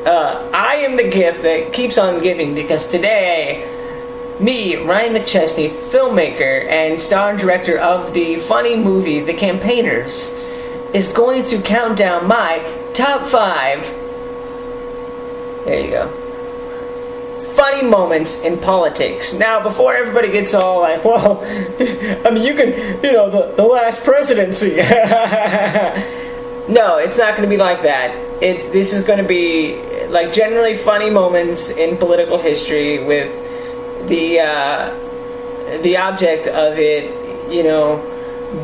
I am the gift that keeps on giving, because today, me, Ryan McChesney, filmmaker and star and director of the funny movie The Campaigners, is going to count down my top 5, there you go, funny moments in politics. Now, before everybody gets all like, well, I mean, you can, the last presidency. No, it's not going to be like that. This is going to be like generally funny moments in political history, with the object of it,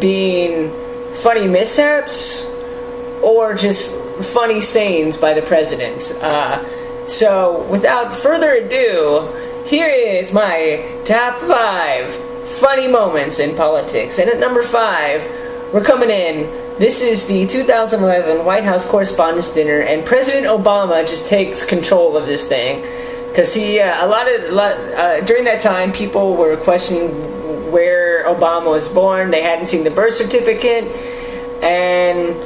being funny mishaps or just funny sayings by the president. So, without further ado, here is my top 5 funny moments in politics. And at number 5, we're coming in. This is the 2011 White House Correspondents' Dinner, and President Obama just takes control of this thing, because he during that time people were questioning where Obama was born. They hadn't seen the birth certificate, and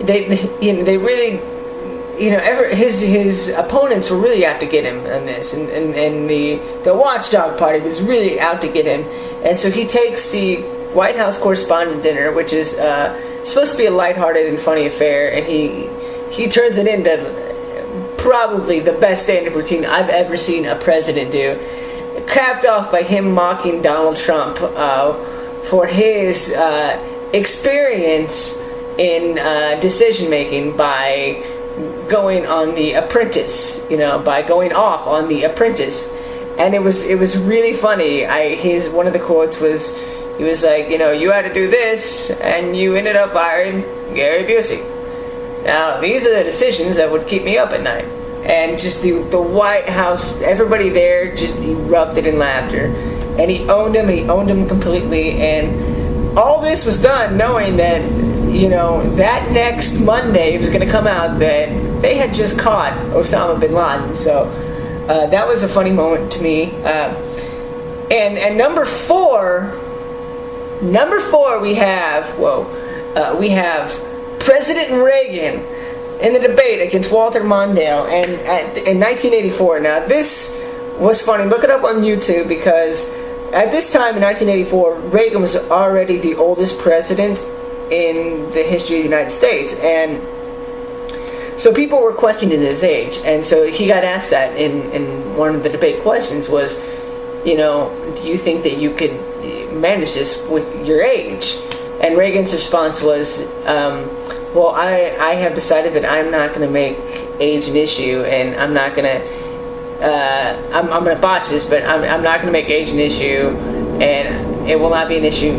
they really, his opponents were really out to get him on this, and the watchdog party was really out to get him, and so he takes the White House Correspondent Dinner, which is supposed to be a lighthearted and funny affair, and he turns it into probably the best stand-up routine I've ever seen a president do, capped off by him mocking Donald Trump for his experience in decision-making by going on The Apprentice, by going off on The Apprentice. And it was really funny. One of the quotes was, he was like, you had to do this, and you ended up hiring Gary Busey. Now, these are the decisions that would keep me up at night. And just the White House, everybody there just erupted in laughter. And he owned him completely. And all this was done knowing that, that next Monday it was going to come out that they had just caught Osama bin Laden. So that was a funny moment to me. And number 4, we have President Reagan in the debate against Walter Mondale, and in 1984. Now, this was funny. Look it up on YouTube, because at this time in 1984, Reagan was already the oldest president in the history of the United States, and so people were questioning his age. And so he got asked that in one of the debate questions was, do you think that you could manage this with your age? And Reagan's response was, well, I have decided that I'm not going to make age an issue, and I'm not going to, I'm going to botch this, but I'm not going to make age an issue, and it will not be an issue.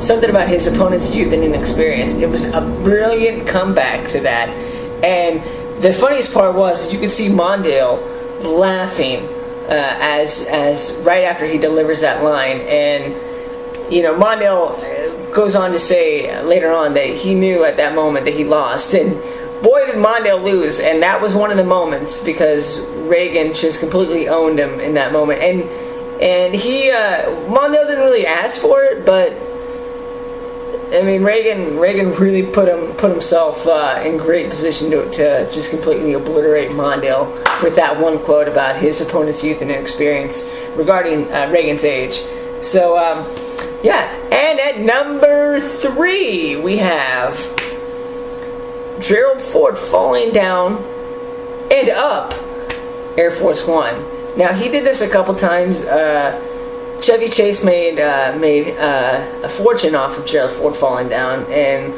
Something about his opponent's youth and inexperience. It was a brilliant comeback to that. And the funniest part was, you could see Mondale laughing as right after he delivers that line. And, Mondale goes on to say later on that he knew at that moment that he lost, and boy did Mondale lose. And that was one of the moments, because Reagan just completely owned him in that moment, and Mondale didn't really ask for it, but I mean, Reagan really put himself in great position to just completely obliterate Mondale with that one quote about his opponent's youth and inexperience regarding Reagan's age. So yeah, and at number 3, we have Gerald Ford falling down and up Air Force One. Now, he did this a couple times. Chevy Chase made a fortune off of Gerald Ford falling down, and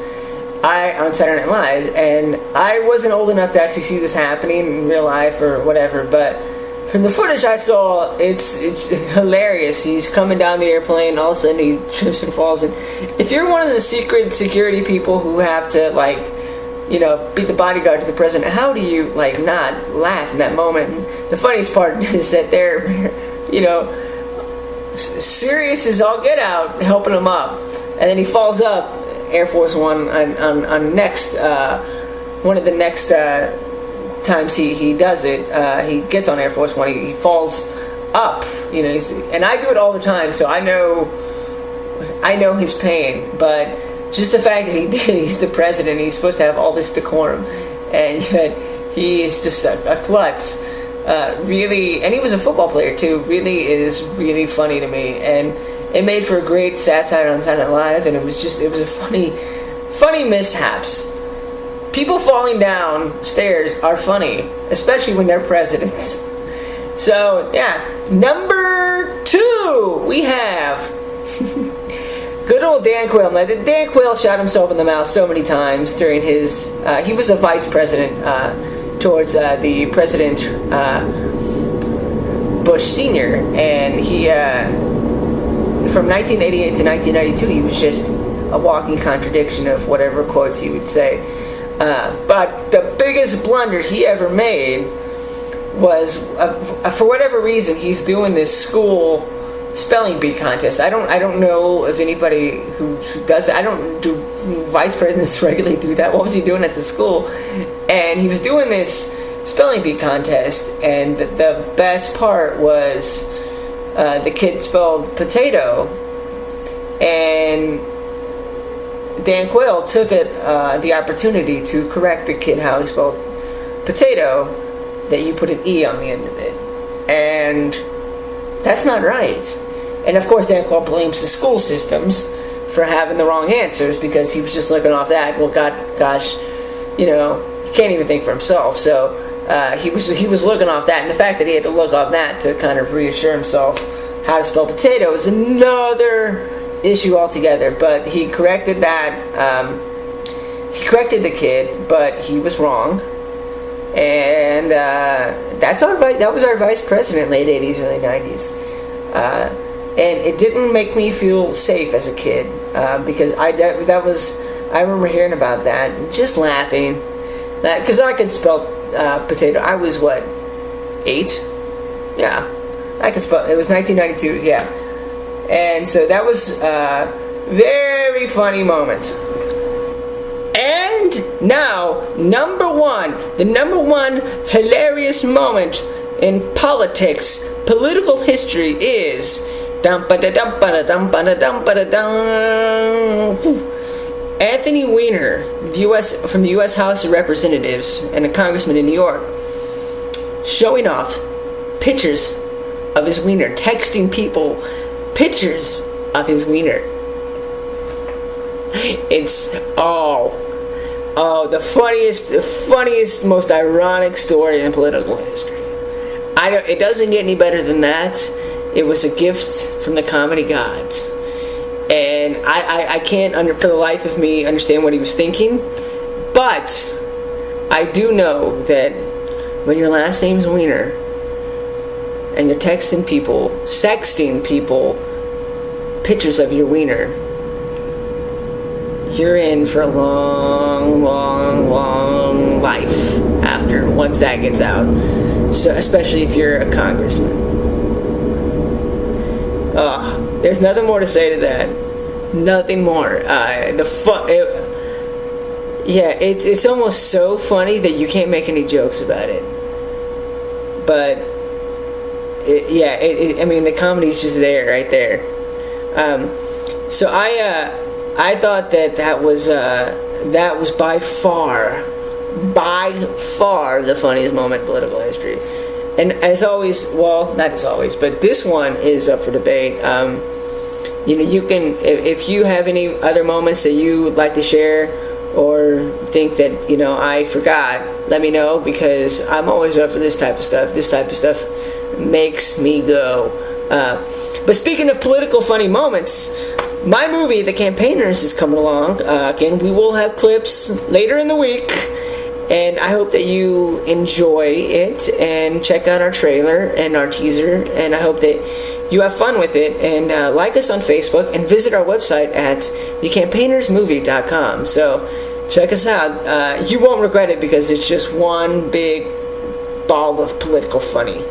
on Saturday Night Live, and I wasn't old enough to actually see this happening in real life or whatever, but from the footage I saw, it's hilarious. He's coming down the airplane, all of a sudden he trips and falls. And if you're one of the secret security people who have to, be the bodyguard to the president, how do you, not laugh in that moment? And the funniest part is that they're, serious as all get out, helping him up. And then he falls up Air Force One on next, one of the next times he does it, he gets on Air Force One, he falls up, and I do it all the time, so I know his pain, but just the fact that he's the president, he's supposed to have all this decorum, and yet He is just a klutz. Really, and he was a football player too. Really is really funny to me, and it made for a great satire on Saturday Night Live. And it was a funny mishaps. People falling down stairs are funny, especially when they're presidents. So yeah, number 2 we have good old Dan Quayle. Now, Dan Quayle shot himself in the mouth so many times during his. He was the vice president towards the President Bush Sr. And he, from 1988 to 1992, he was just a walking contradiction of whatever quotes he would say. But the biggest blunder he ever made was, for whatever reason, he's doing this school spelling bee contest. I don't know if anybody who does it. I don't do vice presidents regularly do that. What was he doing at the school? And he was doing this spelling bee contest, and the best part was the kid spelled potato, and Dan Quayle took the opportunity to correct the kid how he spelled potato, that you put an E on the end of it, and that's not right. And of course Dan Quayle blames the school systems for having the wrong answers, because he was just looking off that. Well, gosh, he can't even think for himself. So he was looking off that, and the fact that he had to look off that to kind of reassure himself how to spell potato is another issue altogether. But he corrected that. He corrected the kid, but he was wrong. And that was our vice president, late 80s, early 90s. And it didn't make me feel safe as a kid, because I remember hearing about that and just laughing, because I could spell potato. I was 8? Yeah, I could spell. It was 1992. Yeah, and so that was a very funny moment. And now, the number one hilarious moment in political history is Anthony Weiner, from the U.S. House of Representatives and a congressman in New York, showing off pictures of his wiener, texting people pictures of his wiener. It's the funniest, most ironic story in political history. It doesn't get any better than that. It was a gift from the comedy gods, and I can't, for the life of me, understand what he was thinking. But I do know that when your last name's Weiner and you're sexting people pictures of your wiener, you're in for a long, long, long life once that gets out. So, especially if you're a congressman. There's nothing more to say to that. Nothing more. It's almost so funny that you can't make any jokes about it. But the comedy's just there, right there. So I thought that was by far the funniest moment in political history. And as always, well, not as always, but this one is up for debate. You can, if you have any other moments that you would like to share, or think that I forgot, let me know, because I'm always up for this type of stuff. This type of stuff makes me go. But speaking of political funny moments, my movie, The Campaigners, is coming along. Again, we will have clips later in the week, and I hope that you enjoy it and check out our trailer and our teaser, and I hope that you have fun with it, and like us on Facebook and visit our website at thecampaignersmovie.com. So check us out. You won't regret it, because it's just one big ball of political funny.